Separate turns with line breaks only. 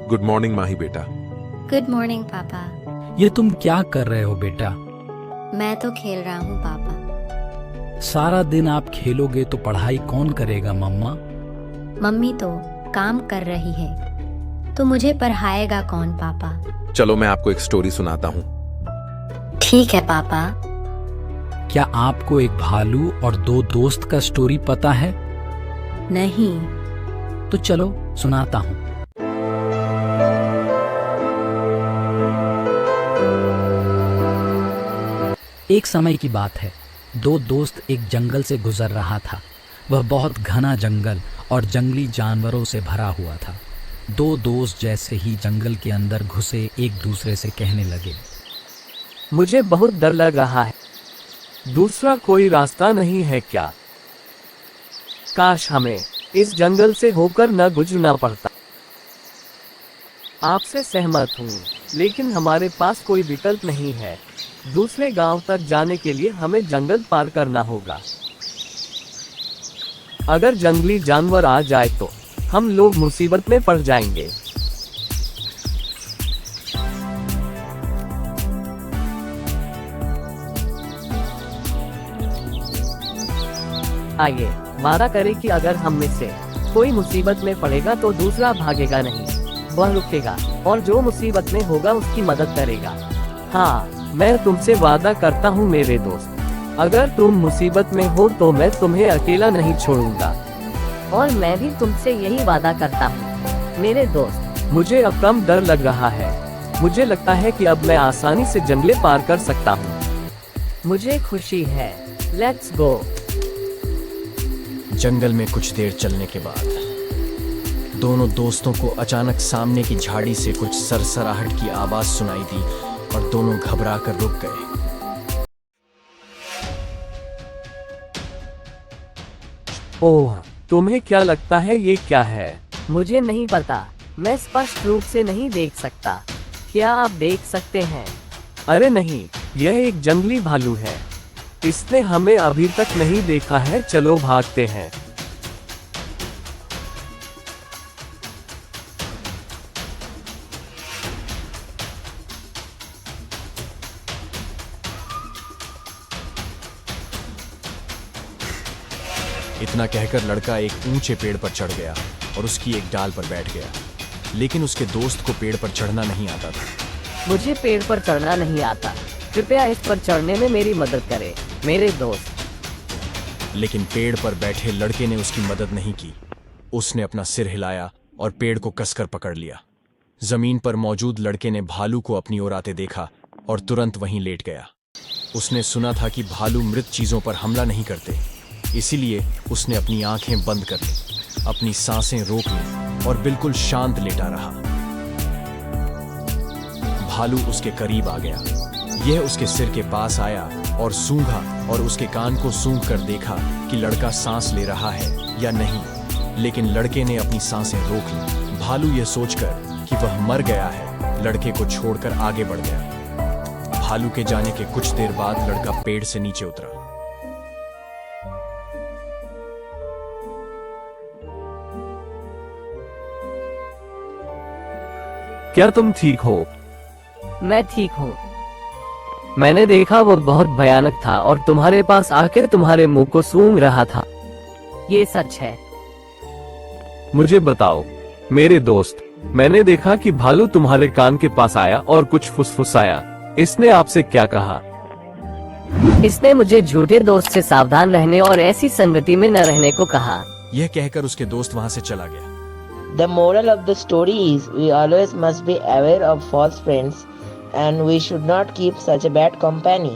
Good morning माही बेटा।
Good morning पापा।
ये तुम क्या कर रहे हो बेटा?
मैं तो खेल रहा हूँ पापा।
सारा दिन आप खेलोगे तो पढ़ाई कौन करेगा मम्मा?
मम्मी तो काम कर रही है, तो मुझे पढ़ाएगा कौन पापा?
चलो मैं आपको एक स्टोरी सुनाता हूँ।
ठीक है पापा।
क्या आपको एक भालू और दो दोस्त का स्टोरी पता है?
नहीं।
तो चलो सुनाता हूँ। एक समय की बात है, दो दोस्त एक जंगल से गुजर रहा था। वह बहुत घना जंगल और जंगली जानवरों से भरा हुआ था। दो दोस्त जैसे ही जंगल के अंदर घुसे एक दूसरे से कहने लगे,
मुझे बहुत डर लग रहा है। दूसरा कोई रास्ता नहीं है क्या? काश हमें इस जंगल से होकर न गुजरना पड़ता। आपसे सहमत हूँ, लेकिन हमारे पास कोई विकल्प नहीं है। दूसरे गांव तक जाने के लिए हमें जंगल पार करना होगा। अगर जंगली जानवर आ जाए तो हम लोग मुसीबत में पड़ जाएंगे। आइए वादा करें कि अगर हम में से कोई मुसीबत में पड़ेगा तो दूसरा भागेगा नहीं, वह रुकेगा और जो मुसीबत में होगा उसकी मदद करेगा। हाँ, मैं तुमसे वादा करता हूँ मेरे दोस्त, अगर तुम मुसीबत में हो तो मैं तुम्हें अकेला नहीं छोड़ूंगा।
और मैं भी तुमसे यही वादा करता हूँ मेरे दोस्त।
मुझे अब कम डर लग रहा है। मुझे लगता है कि अब मैं आसानी से जंगलें पार कर सकता हूँ।
मुझे खुशी है। Let's go.
जंगल में कुछ देर चलने के बाद दोनों दोस्तों को अचानक सामने की झाड़ी से कुछ सरसराहट की आवाज सुनाई दी और दोनों घबरा कर रुक गए।
ओह, तुम्हें क्या लगता है ये क्या है?
मुझे नहीं पता, मैं स्पष्ट रूप से नहीं देख सकता। क्या आप देख सकते हैं?
अरे नहीं, यह एक जंगली भालू है। इसने हमें अभी तक नहीं देखा है। चलो भागते हैं।
इतना कहकर लड़का एक ऊंचे पेड़ पर चढ़ गया और उसकी एक डाल पर बैठ गया, लेकिन उसके दोस्त को पेड़ पर चढ़ना नहीं आता था।
मुझे पेड़ पर चढ़ना नहीं आता, कृपया इस पर चढ़ने में मेरी मदद करें मेरे दोस्त।
लेकिन पेड़ पर बैठे लड़के ने उसकी मदद नहीं की। उसने अपना सिर हिलाया और पेड़ को कसकर पकड़ लिया। जमीन पर मौजूद लड़के ने भालू को अपनी ओर आते देखा और तुरंत वहीं लेट गया। उसने सुना था कि भालू मृत चीजों पर हमला नहीं करते, इसीलिए उसने अपनी आंखें बंद कर ली, अपनी सांसें रोक ली और बिल्कुल शांत लेटा रहा। भालू उसके करीब आ गया। यह उसके सिर के पास आया और सूंघा और उसके कान को सूंघ कर देखा कि लड़का सांस ले रहा है या नहीं, लेकिन लड़के ने अपनी सांसें रोक ली। भालू यह सोचकर कि वह मर गया है, लड़के को छोड़कर आगे बढ़ गया। भालू के जाने के कुछ देर बाद लड़का पेड़ से नीचे उतरा।
क्या तुम ठीक हो?
मैं ठीक हूँ।
मैंने देखा वो बहुत भयानक था और तुम्हारे पास आकर तुम्हारे मुंह को सूंघ रहा था।
ये सच है।
मुझे बताओ मेरे दोस्त, मैंने देखा कि भालू तुम्हारे कान के पास आया और कुछ फुसफुसाया। इसने आपसे क्या कहा?
इसने मुझे झूठे दोस्त से सावधान रहने और ऐसी संगति में न रहने को कहा।
यह कहकर उसके दोस्त वहां से चला गया।
The moral of the story is we always must be aware of false friends and we should not keep such a bad company.